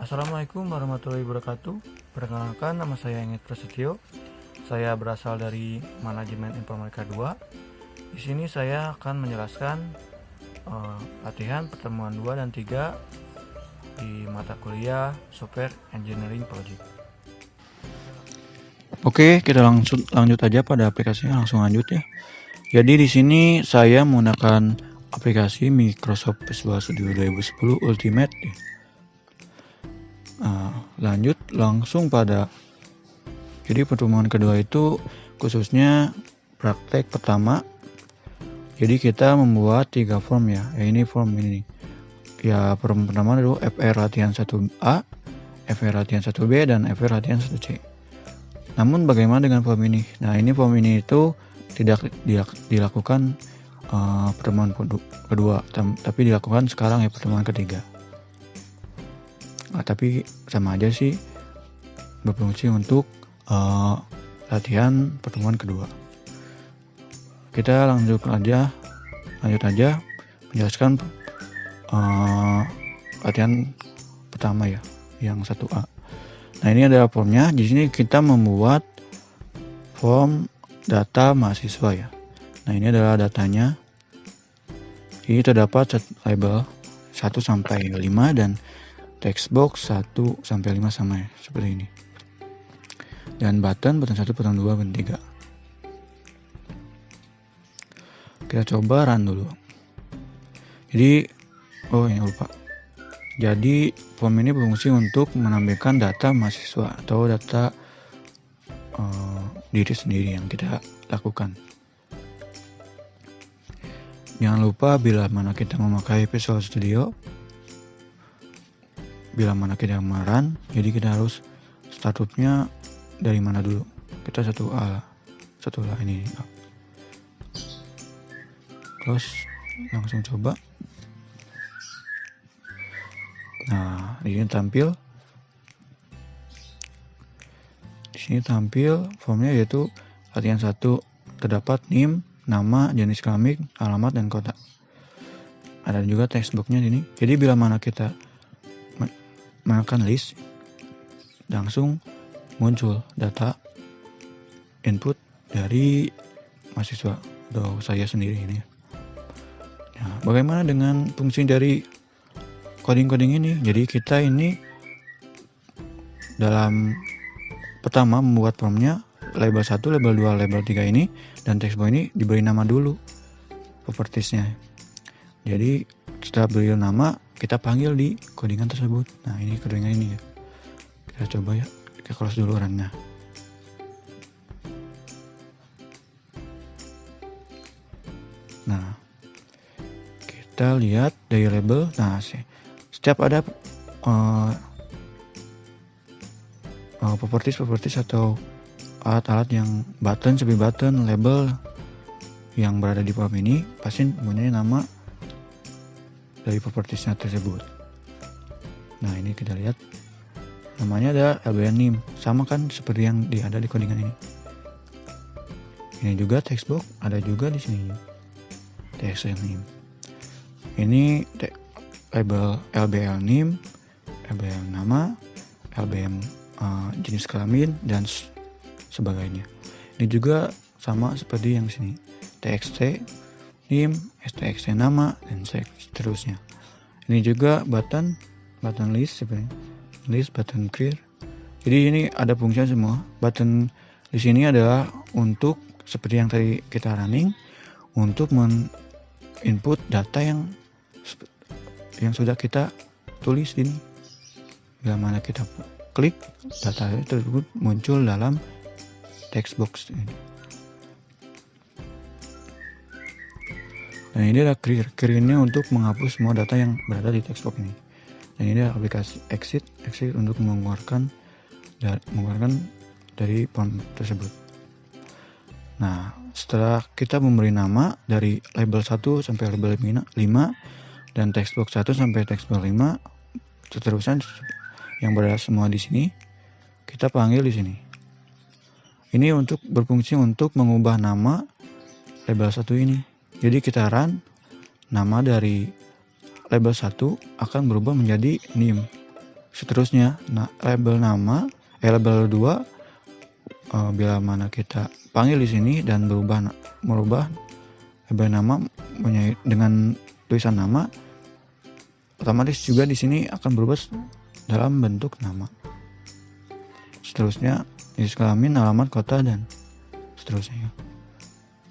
Assalamualaikum warahmatullahi wabarakatuh. Perkenalkan, nama saya Engit Prasetyo. Saya berasal dari Manajemen Informatika 2. Di sini saya akan menjelaskan latihan pertemuan 2 dan 3 di mata kuliah Software Engineering Project. Oke, kita lanjut aja pada aplikasinya, langsung lanjut ya. Jadi di sini saya menggunakan aplikasi Microsoft Visual Studio 2010 Ultimate. Lanjut langsung pada. Jadi pertemuan kedua itu khususnya praktek pertama. Jadi kita membuat 3 form ya. Ini form ini. Ya, form pertama dulu FR latihan 1A, FR latihan 1B dan FR latihan 1C. Namun bagaimana dengan form ini? Nah, ini form ini itu tidak dilakukan pertemuan kedua, tapi dilakukan sekarang ya pertemuan ketiga. Tapi sama aja sih, berfungsi untuk latihan pertemuan kedua. Kita lanjut aja menjelaskan latihan pertama ya, yang 1A. Nah, ini adalah formnya. Di sini kita membuat form data mahasiswa ya. Nah, ini adalah datanya. Ini terdapat label 1 sampai 5 dan text box 1 sampai 5 sama ya, seperti ini. Dan button 1, button 2, button 3. Kita coba run dulu. Jadi, ini lupa. Jadi form ini berfungsi untuk menampilkan data mahasiswa atau data diri sendiri yang kita lakukan. Jangan lupa bila mana kita memakai Visual Studio, bila mana kita run, jadi kita harus startupnya dari mana dulu. Kita 1A ini. Terus langsung coba. Nah, di sini tampil formnya, yaitu latihan 1 terdapat NIM, nama, jenis kelamin, alamat, dan kota. Ada juga textbooknya ini. Jadi bila mana kita menekan list, langsung muncul data input dari mahasiswa atau saya sendiri ini. Nah, bagaimana dengan fungsi dari coding ini? Jadi kita ini dalam pertama membuat formnya label 1, label 2, label 3 ini, dan textbox ini diberi nama dulu propertiesnya. Jadi setelah beri nama, kita panggil di codingan tersebut. Nah, ini codingan ini ya. Kita coba ya, kita close dulu runnya. Nah, kita lihat dari label. Nah, setiap ada properties atau alat-alat yang button, seperti button, label yang berada di form ini pasti mempunyai nama dari propertiesnya tersebut. Nah, ini kita lihat namanya ada LBN NIM, sama kan seperti yang ada di codingan ini. Ini juga textbox ada juga di sini, TXL NIM. Ini label LBL NIM, LBL nama, LBM jenis kelamin, dan sebagainya. Ini juga sama seperti yang sini, TXT NIM, STXT nama, dan seterusnya. Ini juga button list, seperti list, button clear. Jadi ini ada fungsinya semua. Button list ini adalah untuk seperti yang tadi kita running, untuk input data yang sudah kita tulis ini. Bila mana kita klik, data tersebut muncul dalam text box ini. Dan ini adalah clear ini untuk menghapus semua data yang berada di text box ini. Dan ini adalah aplikasi exit untuk mengeluarkan dari form tersebut. Nah, setelah kita memberi nama dari label 1 sampai label 5 dan textbox 1 sampai textbox 5, seterusnya yang berada semua di sini, kita panggil di sini. Ini untuk berfungsi untuk mengubah nama label 1 ini. Jadi kita run, nama dari label 1 akan berubah menjadi NIM seterusnya. Nah, label 2 bila mana kita panggil di sini dan merubah label nama dengan tulisan nama, otomatis juga di sini akan berubah dalam bentuk nama. Seterusnya jenis kelamin, alamat, kota, dan seterusnya.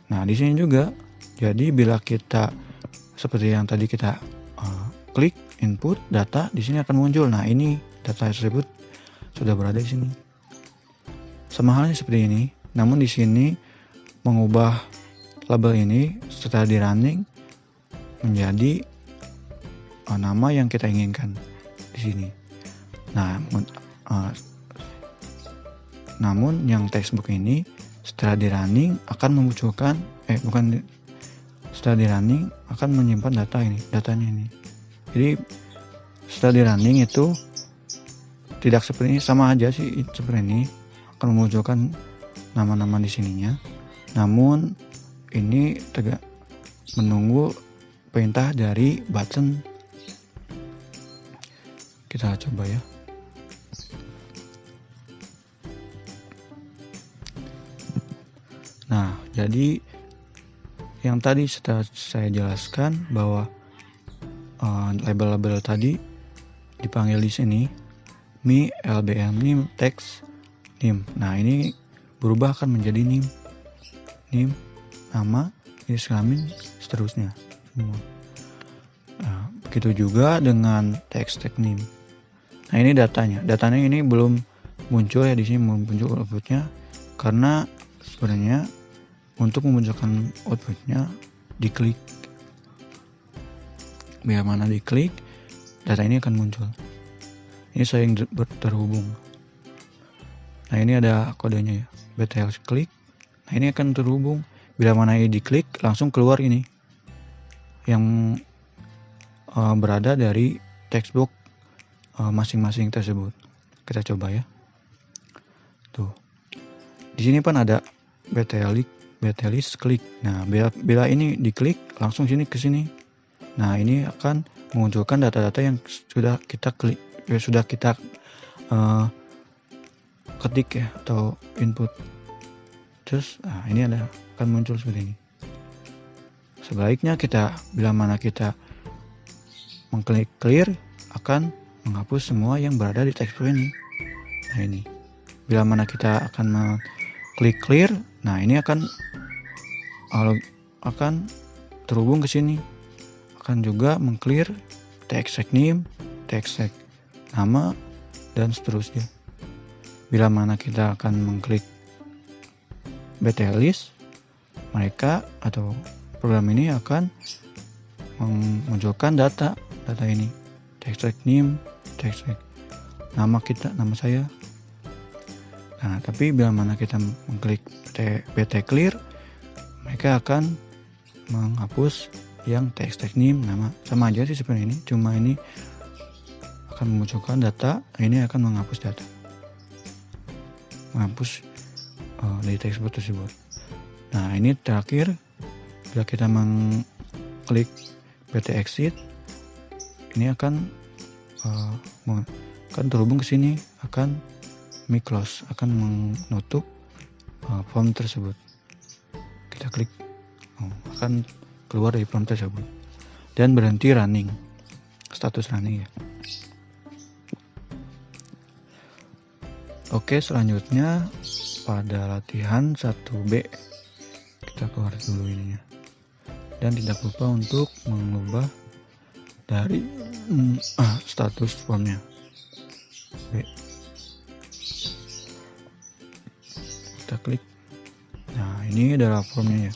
Nah, di sini juga, jadi bila kita seperti yang tadi kita klik input data, di sini akan muncul. Nah, ini data tersebut sudah berada di sini. Sama halnya seperti ini, namun di sini mengubah label ini setelah di running menjadi nama yang kita inginkan di sini. Nah, namun yang textbook ini setelah di running akan memunculkan setelah di running akan menyimpan datanya ini. Jadi setelah di running itu tidak seperti ini, sama aja sih seperti ini, akan memunculkan nama-nama di sininya. Namun ini menunggu perintah dari button. Kita coba ya. Nah, jadi yang tadi setelah saya jelaskan bahwa label-label tadi dipanggil di sini mi, lbm, nim, text, nim. Nah, ini berubah akan menjadi nim, nama, jenis kelamin, seterusnya semua. Nah, begitu juga dengan text nim. Nah, ini datanya ini belum muncul ya, di sini belum muncul outputnya karena sebenarnya untuk memunculkan outputnya diklik. Bila mana diklik, data ini akan muncul. Ini saya yang terhubung. Nah, ini ada kodenya ya, BTL klik. Nah, ini akan terhubung. Bila mana ini diklik, langsung keluar ini yang berada dari textbook masing-masing tersebut. Kita coba ya. Tuh. Di sini kan ada BTList klik. Nah, bila ini diklik, langsung ke sini. Nah, ini akan memunculkan data-data yang sudah kita klik, sudah kita ketik ya, atau input. Terus, ini akan muncul seperti ini. Sebaliknya bila mana kita mengklik clear, akan menghapus semua yang berada di textbook ini. Nah, ini. Bila mana kita akan mengklik clear, nah ini akan terhubung ke sini. Akan juga mengclear text name, text nama, dan seterusnya. Bila mana kita akan mengklik BTList, mereka atau program ini akan memunculkan data ini, text name, text nama saya. Nah, tapi bila mana kita mengklik BT clear, mereka akan menghapus yang text name, nama. Sama aja sih seperti ini, cuma ini akan memunculkan data, ini akan menghapus data, menghapus dari textbook tersebut. Nah, ini terakhir, bila kita mengklik BT exit, ini akan terhubung ke sini, akan close, akan menutup form tersebut. Kita klik, akan keluar dari form tersebut dan berhenti running, status running ya. Oke, selanjutnya pada latihan 1B kita keluar dulu ininya, dan tidak lupa untuk mengubah dari status formnya B. Kita klik. Nah, ini adalah formnya ya.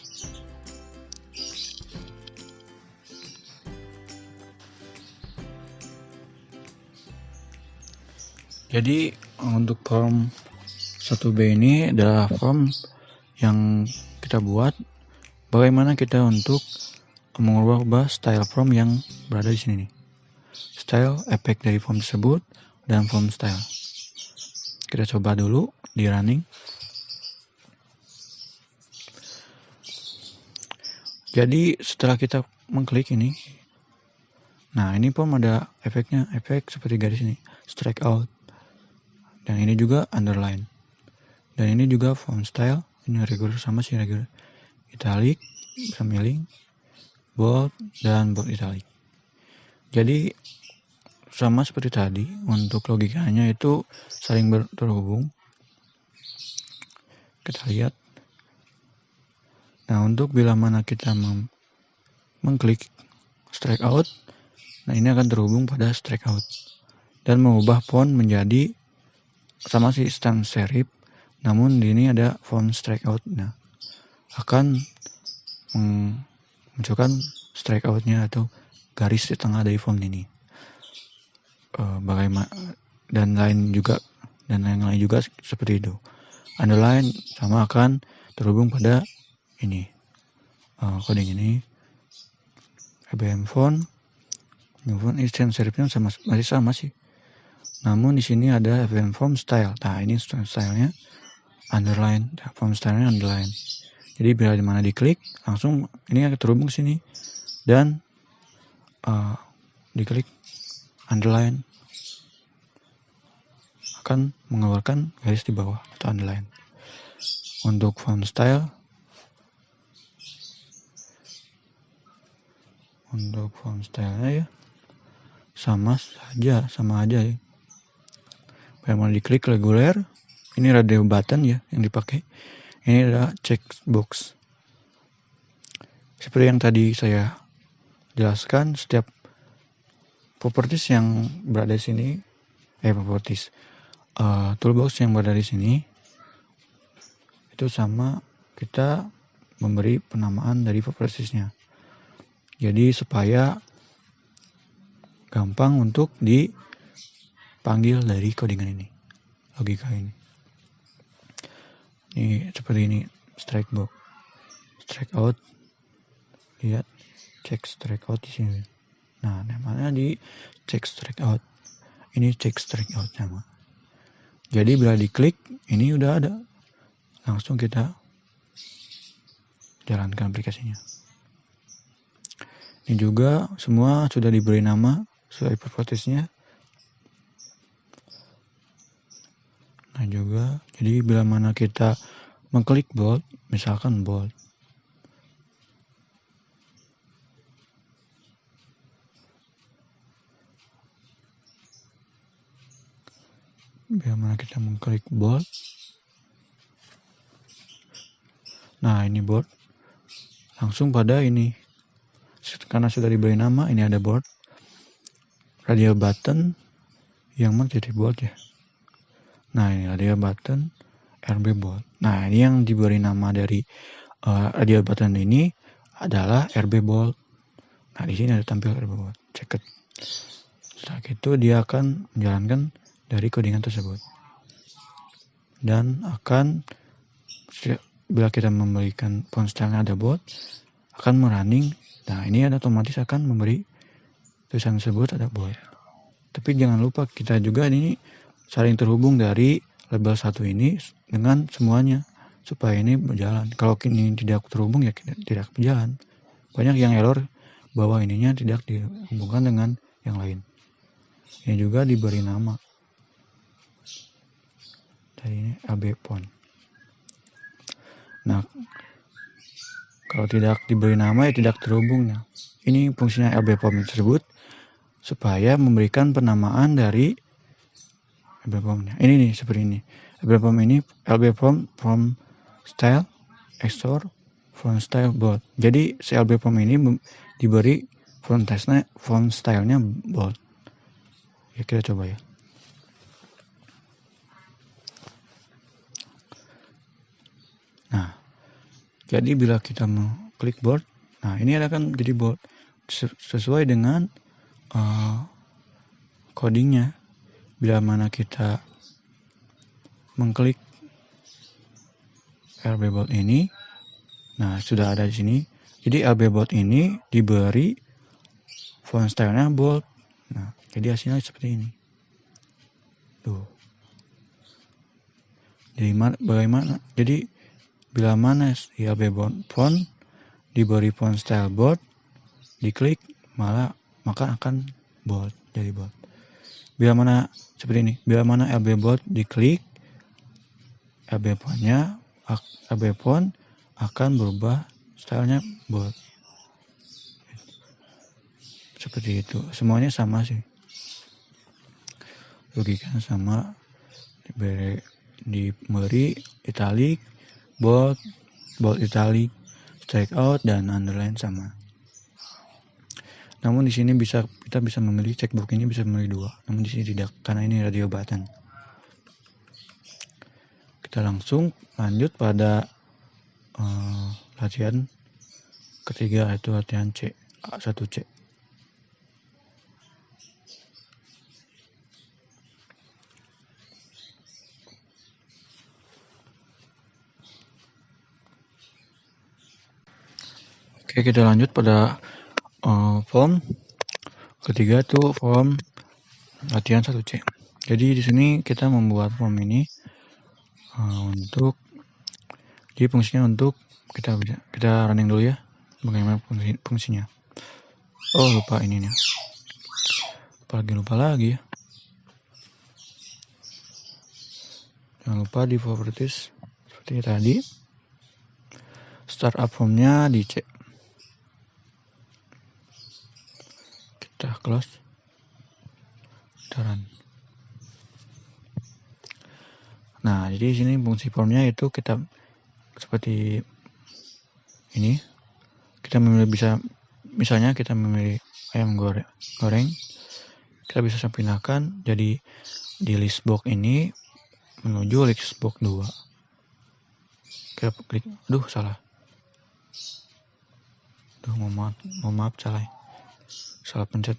Jadi untuk form 1B ini adalah form yang kita buat bagaimana kita untuk mengubah style form yang berada di sini nih. Style, efek dari form tersebut, dan form style. Kita coba dulu di running. Jadi setelah kita mengklik ini, nah ini form ada efeknya, efek seperti garis ini. strike out. Dan ini juga underline. Dan ini juga font style. Ini regular sama sih, regular. Italic, vermailing, bold, dan bold italic. Jadi sama seperti tadi, untuk logikanya itu saling terhubung. Kita lihat. Nah, untuk bila mana kita mengklik strike out, nah ini akan terhubung pada strike out dan mengubah font menjadi sama sih sans serif, namun di ini ada font strike out. Nah, akan memunculkan strike outnya atau garis di tengah dari font ini. Bagaimana dan lain yang lain juga seperti itu. Underline sama akan terhubung pada ini coding ini. ABM font sans serifnya masih sama sih. Namun di sini ada ABM font style. Nah, ini stylenya underline, font stylenya underline. Jadi bila dimana diklik langsung ini akan terhubung sini dan diklik underline akan mengeluarkan garis di bawah atau underline. Untuk font style, ya sama aja ya. Kalau diklik reguler, ini radio button ya yang dipakai. Ini adalah checkbox. Seperti yang tadi saya jelaskan, setiap properties yang berada di sini, toolbox yang berada di sini itu sama kita memberi penamaan dari propertiesnya. Jadi supaya gampang untuk dipanggil dari codingan ini, logika ini. Ini seperti ini, strike box, strike out, lihat check strike out di sini. Nah, namanya di check strike out. Ini check strike out sama. Jadi bila diklik, ini udah ada. Langsung kita jalankan aplikasinya. Ini juga semua sudah diberi nama sesuai propertiesnya. Nah juga, jadi bila mana kita mengklik bold, misalkan bold. Bila mana kita mengklik bold, nah ini bold, langsung pada ini. Karena sudah diberi nama, ini ada bold, radial button yang menjadi bold ya. Nah ini radial button, RB bold. Nah ini yang diberi nama dari radial button ini adalah RB bold. Nah di sini ada tampil RB bold. Ceket. Setelah itu dia akan menjalankan dari codingan tersebut. Dan akan bila kita memberikan font style ada bold, akan merunning. Nah ini otomatis akan memberi tulisan tersebut ada bold. Tapi jangan lupa kita juga ini saling terhubung dari label 1 ini dengan semuanya supaya ini berjalan. Kalau ini tidak terhubung ya tidak berjalan. Banyak yang error bahwa ininya tidak dihubungkan dengan yang lain. Ini juga diberi nama. Dari ini AB font. Nah, kalau tidak diberi nama ya tidak terhubungnya. Ini fungsinya AB font tersebut supaya memberikan penamaan dari AB formnya. Ini nih seperti ini. AB form ini LB form from style extra font style bold. Jadi si LB form ini diberi font stylenya bold. Ya kita coba ya. Nah, jadi bila kita mau klik bold, nah ini akan jadi bold sesuai dengan codingnya. Bila mana kita mengklik RB bold ini, nah sudah ada di sini. Jadi RB bold ini diberi font stylenya bold. Nah, jadi hasilnya seperti ini. Tuh. Jadi bagaimana? Jadi bila mana RB bold font diberi font style bold, diklik maka akan bold, jadi bold. Bila mana seperti ini. Bila mana LB bold diklik, LB font akan berubah stylenya bold. Seperti itu. Semuanya sama sih. Logikanya sama. Di Meri, italic, bold italic, strike out, dan underline sama. Namun di sini kita bisa memilih checkbox ini bisa memilih 2. Namun di sini tidak karena ini radio button. Kita langsung lanjut pada latihan ketiga, yaitu latihan A1C. Oke, kita lanjut pada form ketiga, itu form latihan 1C. Jadi di sini kita membuat form ini untuk fungsinya untuk kita running dulu ya, bagaimana fungsinya. Oh, lupa ininya. Lupa lagi ya. Jangan lupa di properties seperti tadi. Startup formnya di C. Kita close. Kita run. Nah, jadi di sini fungsi formnya itu kita seperti ini. Kita misalnya kita memilih ayam goreng. Kita bisa pindahkan jadi di list box ini menuju list box 2. Kita klik, salah. Mohon maaf salah pencet.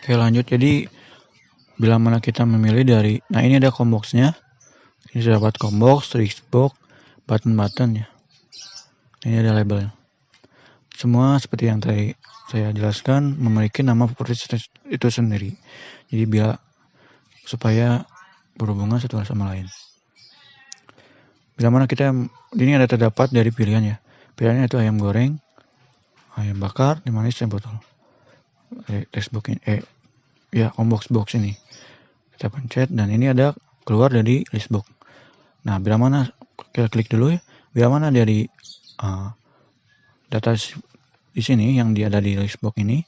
Oke, lanjut. Jadi bila mana kita memilih dari, nah ini ada comboxnya. Ini sudah dapat combox, listbox, button ya. Ini ada labelnya. Semua seperti yang tadi saya jelaskan memiliki nama properties itu sendiri. Jadi supaya berhubungan satu sama lain. Bila mana ini ada terdapat dari pilihan ya. Pilihannya itu ayam goreng, ayam bakar, teh manis, dan botol. Textbook ini, combox box ini. Kita pencet dan ini ada keluar dari listbox. Nah, bila mana kita klik dulu ya. Bila mana dari data di sini yang ada di listbox ini,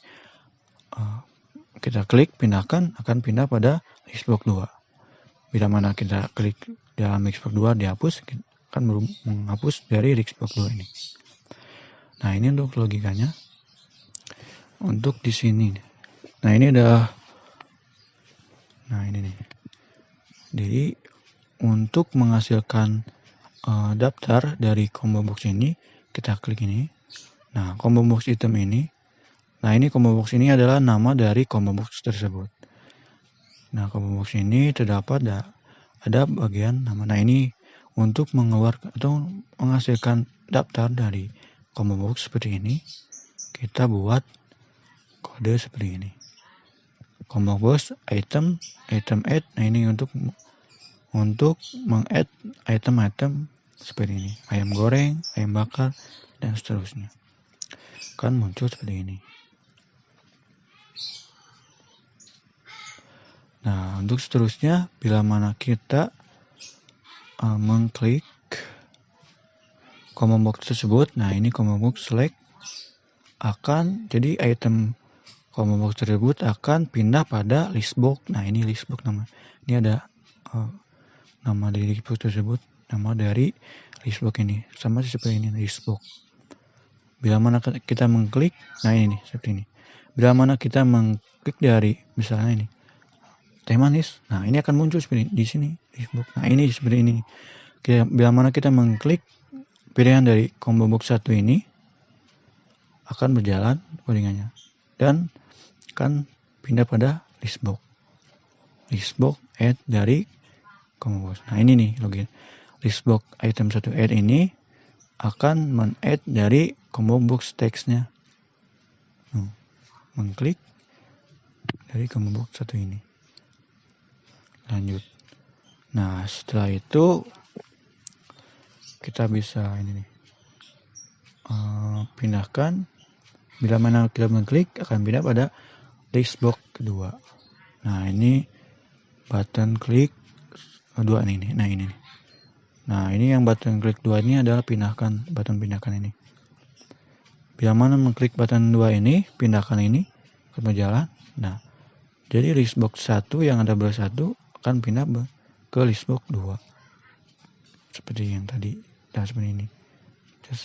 kita klik pindahkan, akan pindah pada listbox 2. Bila mana kita klik dalam listbox 2 dihapus, akan menghapus dari listbox 2 ini. Nah, ini untuk logikanya. Untuk di sini. Nah, ini ini nih. Jadi untuk menghasilkan daftar dari combo box ini, kita klik ini. Nah, combo box item ini. Nah, ini combo box ini adalah nama dari combo box tersebut. Nah, combo box ini terdapat ada bagian nama. Nah, ini untuk mengeluarkan atau menghasilkan daftar dari combo box seperti ini, kita buat kode seperti ini. Combo box item add. Nah, ini untuk meng-add item seperti ini. Ayam goreng, ayam bakar, dan seterusnya. Kan muncul seperti ini. Nah, untuk seterusnya, bila mana kita mengklik combo box tersebut, nah ini combo box select jadi item combo box tersebut akan pindah pada listbox. Nah, ini listbox nama. Ini ada nama dari listbox tersebut, nama dari listbox ini. Sama seperti ini listbox. Bila mana kita mengklik, nah ini seperti ini. Bila mana kita mengklik dari misalnya ini teh manis, nah ini akan muncul seperti di sini listbox. Nah, ini seperti ini. Bila mana kita mengklik pilihan dari combo box 1 ini, akan berjalan codingannya dan akan pindah pada listbox add dari combo box. Nah, ini nih listbox item 1 add ini akan men-add dari combo box text-nya. Mengklik dari combo box 1 ini. Lanjut. Nah, setelah itu kita bisa ini nih. Pindahkan, bila mana kita mengklik akan pindah pada listbox kedua. Nah, ini button klik 2 nih. Nah, ini nih. Nah, ini yang button klik 2 ini adalah button pindahkan ini. Bila mana mengklik button 2 ini, pindahkan ini ke berjalan. Nah, jadi listbox 1 yang ada bar 1 akan pindah ke listbox 2. Seperti yang tadi. Dan seperti ini. Terus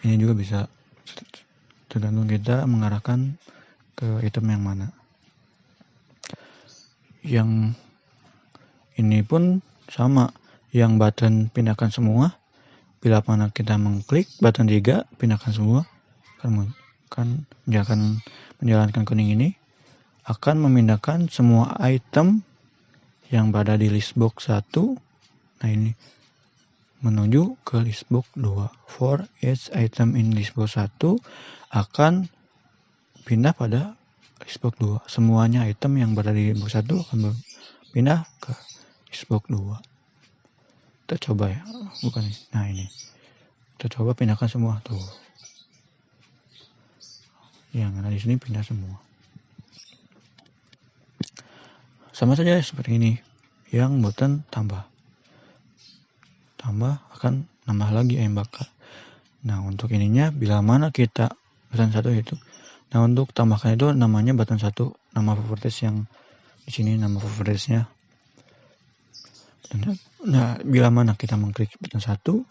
ini juga bisa tergantung kita mengarahkan ke item yang mana. Yang ini pun sama, yang button pindahkan semua. Bila mana kita mengklik button 3 pindahkan semua, kan menjalankan kuning ini akan memindahkan semua item yang berada di listbox 1. Nah, ini menuju ke listbox 2. For each item in listbox 1 akan pindah pada listbox 2. Semuanya item yang berada di listbox 1 akan pindah ke listbox 2. Kita coba ya, bukan nih. Nah, ini kita coba pindahkan semua tuh. Yang ada di sini pindah semua. Sama saja seperti ini. Yang button tambah akan nambah lagi ayam bakar. Nah, untuk ininya bila mana kita button 1 itu. Nah, untuk tambahkan itu namanya button 1, nama properties yang di sini nama propertiesnya. Nah, bila mana kita mengklik button 1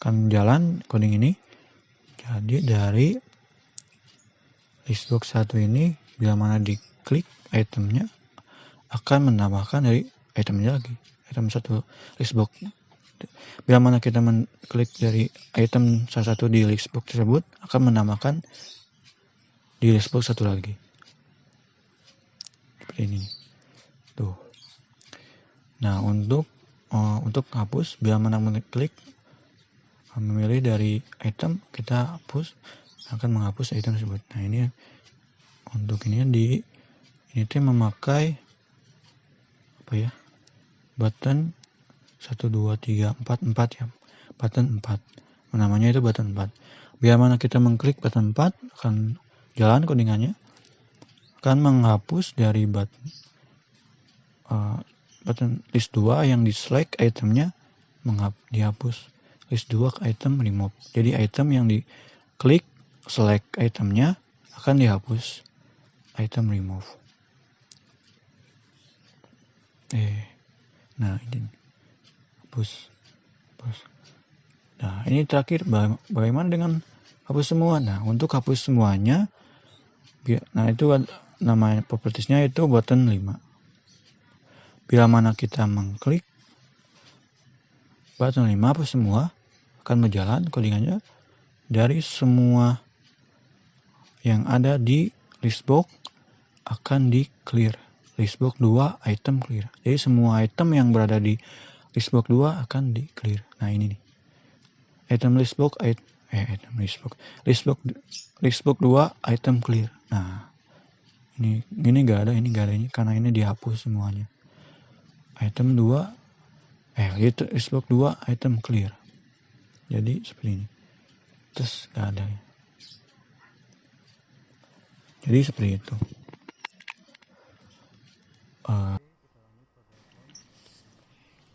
akan jalan coding ini. Jadi dari listbox 1 ini bila mana diklik itemnya akan menambahkan dari itemnya lagi, item 1 listbox. Bila mana kita mengklik dari item salah satu di listbox tersebut akan menambahkan di listbox 1 lagi. Seperti ini. Tuh. Nah, untuk hapus, bila mana mengklik memilih dari item, kita hapus, akan menghapus item tersebut. Nah, ini untuk ini memakai button 1 2 3 4 ya. Button 4. Namanya itu button 4. Bila mana kita mengklik button 4 akan jalan codingannya, akan menghapus dari button list 2 yang di select itemnya dihapus. List 2 ke item remove. Jadi item yang diklik select itemnya akan dihapus. Item remove. Nah, ini hapus. Nah, ini terakhir bagaimana dengan hapus semua. Nah, untuk hapus semuanya, nah itu nama propertiesnya itu button 5. Bila mana kita mengklik button 5 hapus semua, akan berjalan codingannya dari semua yang ada di listbox akan di clear. Listbox 2 item clear. Jadi semua item yang berada di listbox 2 akan di clear. Nah, ini nih. Item listbox listbox 2 item clear. Nah, ini enggak ada ini karena ini dihapus semuanya. Item 2 listbox 2 item clear. Jadi seperti ini. Terus enggak ada. Jadi seperti itu.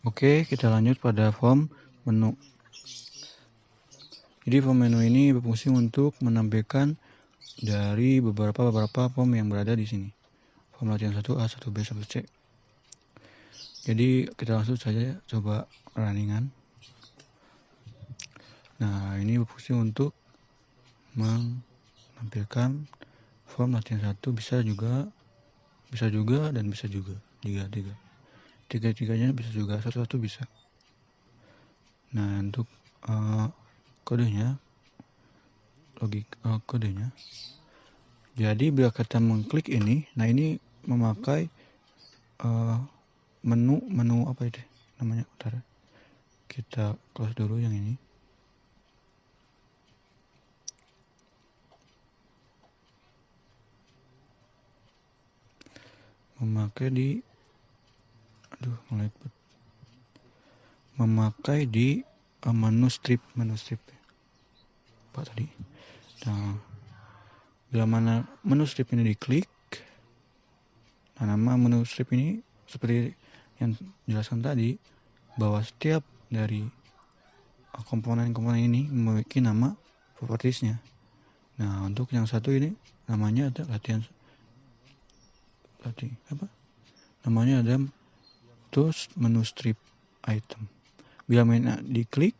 Oke, kita lanjut pada form menu. Jadi form menu ini berfungsi untuk menampilkan dari beberapa form yang berada di sini. Form latihan 1A, 1B, 1C. Jadi kita langsung saja coba runningan. Nah, ini berfungsi untuk menampilkan form latihan 1 bisa juga dan bisa juga. Tiga-tiganya bisa juga, satu-satu bisa. Nah, untuk kodenya, kodenya. Jadi bila kita mengklik ini, nah ini memakai menu apa itu? namanya. Bentar, kita close dulu yang ini. Memakai di menu strip apa tadi. Nah, bila mana menu strip ini diklik, nah nama menu strip ini seperti yang dijelaskan tadi, bahwa setiap dari komponen-komponen ini memiliki nama propertiesnya. Nah, untuk yang satu ini namanya ada namanya ada tools menu strip item. Bila mana diklik,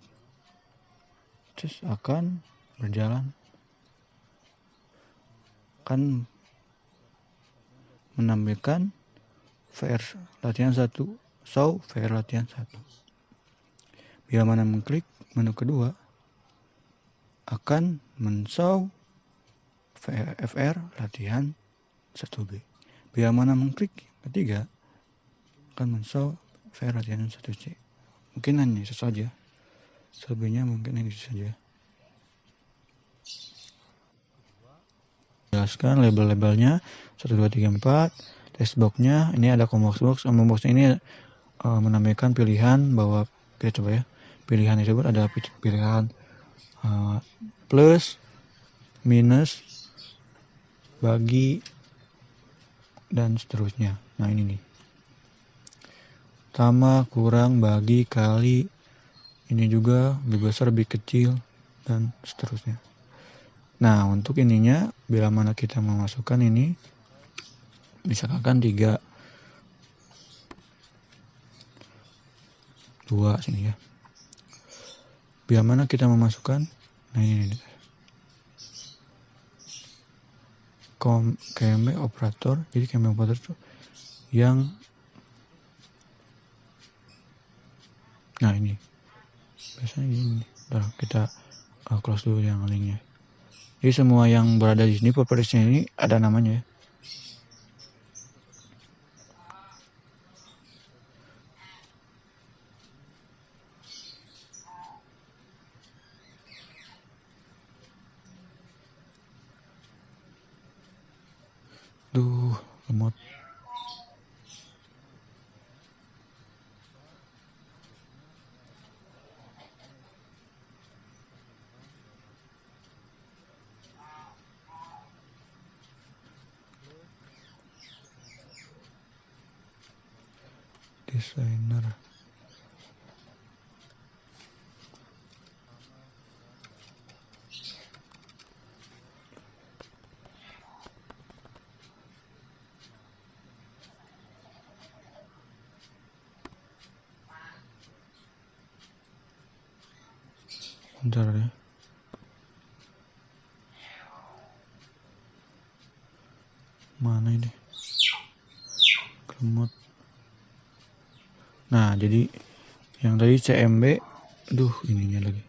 terus akan berjalan, akan menampilkan VR latihan 1, show VR latihan 1. Bila mana mengklik menu kedua, akan men-show VR latihan 1B. Bila mana mengklik ketiga, akan men-show VR latihan 1C. Mungkin hanya itu saja. Selebihnya mungkin ini saja. Jelaskan label-labelnya 1, 2, 3, 4. Textbox-nya ini ada combo box. Combo box ini menampilkan pilihan bahwa pilihan tersebut ada pilihan plus, minus, bagi, dan seterusnya. Nah ini nih, tambah, kurang, bagi, kali, ini juga lebih besar, lebih kecil, dan seterusnya. Nah, untuk ininya, bila mana kita memasukkan ini, misalkan 3, 2 sini ya. Bila mana kita memasukkan, nah ini KMB operator. Jadi KMB operator itu yang, nah ini biasanya gini. Bentar, kita close dulu yang linknya. Jadi semua yang berada di sini propertiesnya ini ada namanya ya. Remote. Designer. Bentar ya. Mana ini? Remote. Nah, jadi yang tadi CMB, ininya lagi.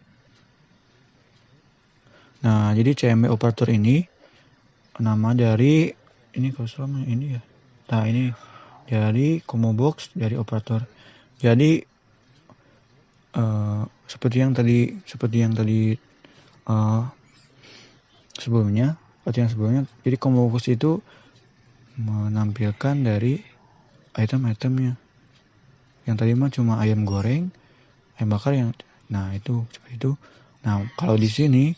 Nah, jadi CMB operator ini nama dari ini kalau selama ini ya. Nah, ini dari combo box dari operator. Jadi seperti yang tadi sebelumnya, latihan sebelumnya. Jadi combo box itu menampilkan dari item-itemnya. Yang tadi mah cuma ayam goreng, ayam bakar yang, nah itu seperti itu. Nah kalau di sini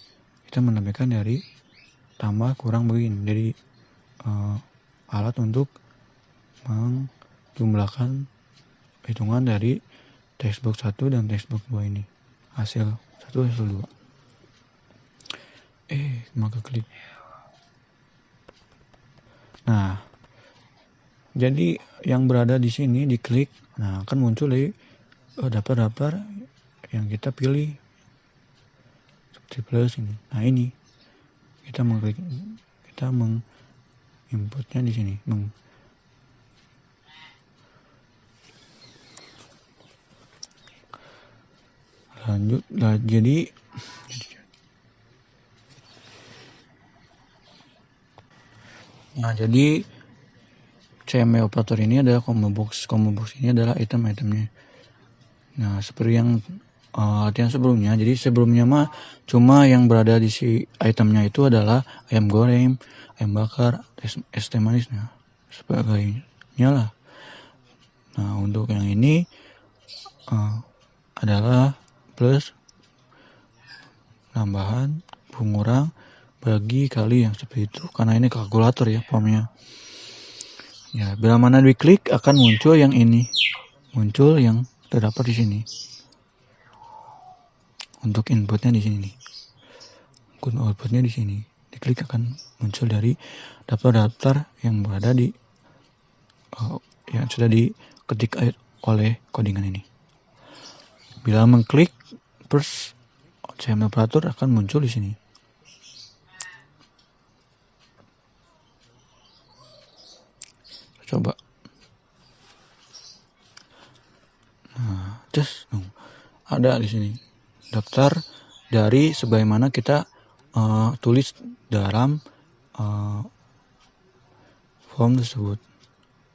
kita menampilkan dari tambah, kurang, begini. Jadi alat untuk menjumlahkan hitungan dari textbox 1 dan textbox 2 ini. Hasil 1, hasil 2. Maka klik. Nah, jadi yang berada di sini diklik, nah akan muncul dari daftar-daftar yang kita pilih seperti plus ini. Nah ini kita mengklik, kita menginputnya di sini. Lanjut, jadi CMB operator ini adalah combo box. Combo box ini adalah item-itemnya. Nah, seperti yang latihan sebelumnya. Jadi sebelumnya mah cuma yang berada di si itemnya itu adalah ayam goreng, ayam bakar, es teh manis, nah sebagainya lah. Nah, untuk yang ini adalah plus, tambahan, pengurang, bagi, kali, yang seperti itu. Karena ini kalkulator ya formnya. Ya, bila mana diklik akan muncul yang ini. Muncul yang terdapat di sini. Untuk inputnya di sini nih. Untuk outputnya di sini. Diklik akan muncul dari daftar-daftar yang berada di yang sudah diketik oleh codingan ini. Bila mengklik first CMD operator akan muncul di sini. Coba. Nah, ada di sini daftar dari sebagaimana kita tulis dalam form tersebut,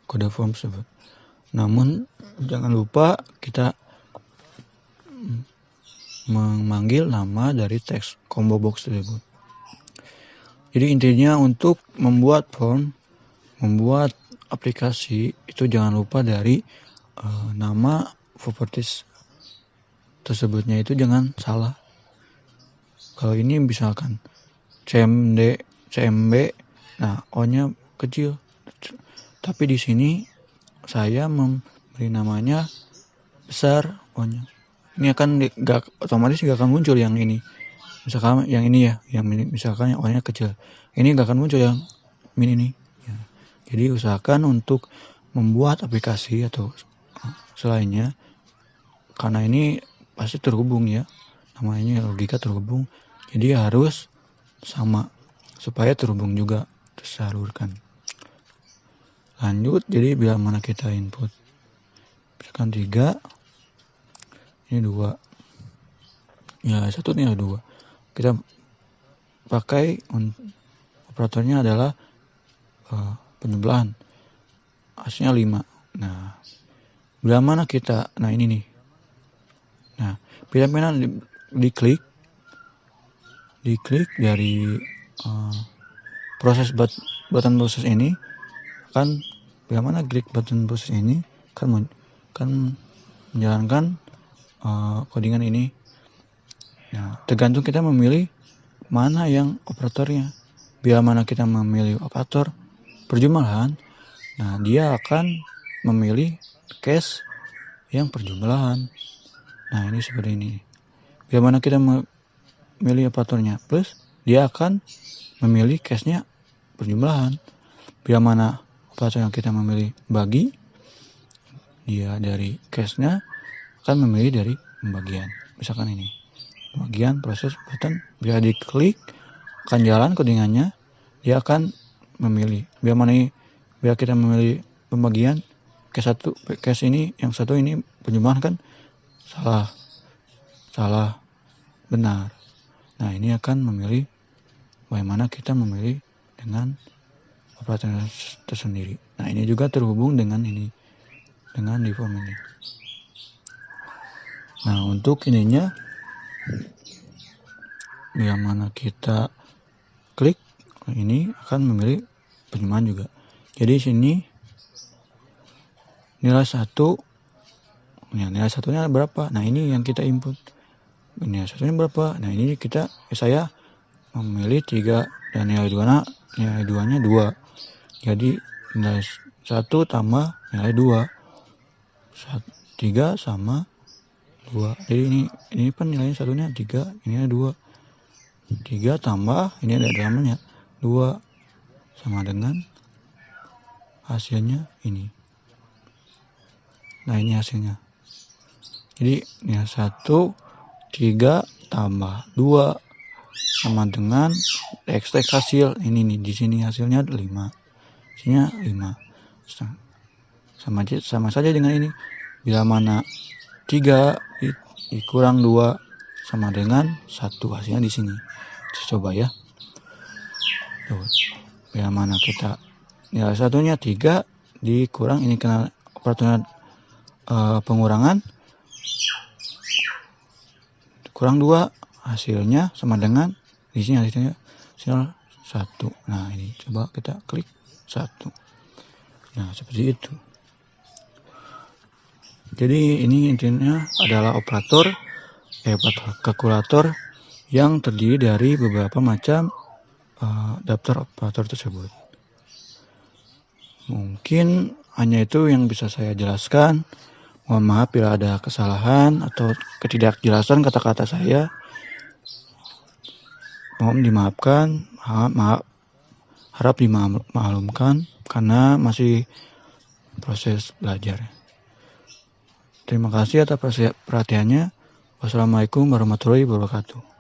kode form tersebut. Namun jangan lupa kita memanggil nama dari teks combo box tersebut. Jadi intinya untuk membuat form, membuat aplikasi itu jangan lupa dari nama properties tersebutnya itu jangan salah. Kalau ini misalkan CMD, CMB, nah O-nya kecil. Tapi di sini saya memberi namanya besar O-nya. Ini akan otomatis gak akan muncul yang ini. Misalkan yang ini ya, yang ini, misalkan yang O-nya kecil. Ini gak akan muncul yang min ini. Ya. Jadi usahakan untuk membuat aplikasi atau selainnya, karena ini pasti terhubung ya, namanya logika terhubung, jadi harus sama supaya terhubung juga, tersalurkan. Lanjut, jadi bila mana kita input misalkan 3, ini 2 ya, 1 ini 2, kita pakai operatornya adalah penjumlahan, hasilnya 5. Nah, bila mana kita, nah ini nih, nah bila mana diklik dari proses button proses ini, kan bila mana klik button proses ini kan menjalankan codingan ini. Nah, tergantung kita memilih mana yang operatornya. Bila mana kita memilih operator perjumlahan, nah dia akan memilih case yang perjumlahan. Nah, ini seperti ini. Bila mana kita memilih operatornya plus, dia akan memilih case-nya perjumlahan. Bila mana operator yang kita memilih bagi, dia dari case-nya akan memilih dari pembagian. Misalkan ini pembagian proses button, bila diklik akan jalan codingannya, dia akan memilih. Bila kita memilih pembagian, case ini yang satu ini penjumlahan kan salah, benar. Nah, ini akan memilih bagaimana kita memilih dengan operator tersendiri. Nah, ini juga terhubung dengan ini, dengan di form ini. Nah, untuk ininya, bila mana kita klik ini akan memilih penjumlahan juga. Jadi sini nilai 1, ya, nilai satunya berapa? Nah, ini yang kita input. Nilai satunya berapa? Nah, ini saya memilih 3 dan nilai 2-nya 2. Jadi nilai 1 tambah nilai 2. 3 sama 2. Jadi ini kan nilainya satunya 3, ini 2. 3 tambah ini ada namanya 2 sama dengan hasilnya ini. Nah, ini hasilnya. Jadi nilai 1 3 tambah 2 sama dengan ekstrak hasil ini nih, di sini hasilnya 5. Hasilnya 5. Sama saja dengan ini. Bila mana 3 dikurang 2 sama dengan 1, hasilnya di sini. Coba ya. Tuh. Bila mana kita nilai satunya 3 dikurang ini kena operator pengurangan, kurang 2, hasilnya sama dengan di sini hasilnya 1. Nah, ini coba kita klik 1. Nah, seperti itu. Jadi ini intinya adalah kalkulator yang terdiri dari beberapa macam daftar operator tersebut. Mungkin hanya itu yang bisa saya jelaskan. Mohon maaf bila ada kesalahan atau ketidakjelasan kata-kata saya. Mohon dimaafkan, harap dimaklumkan karena masih proses belajar. Terima kasih atas perhatiannya. Wassalamualaikum warahmatullahi wabarakatuh.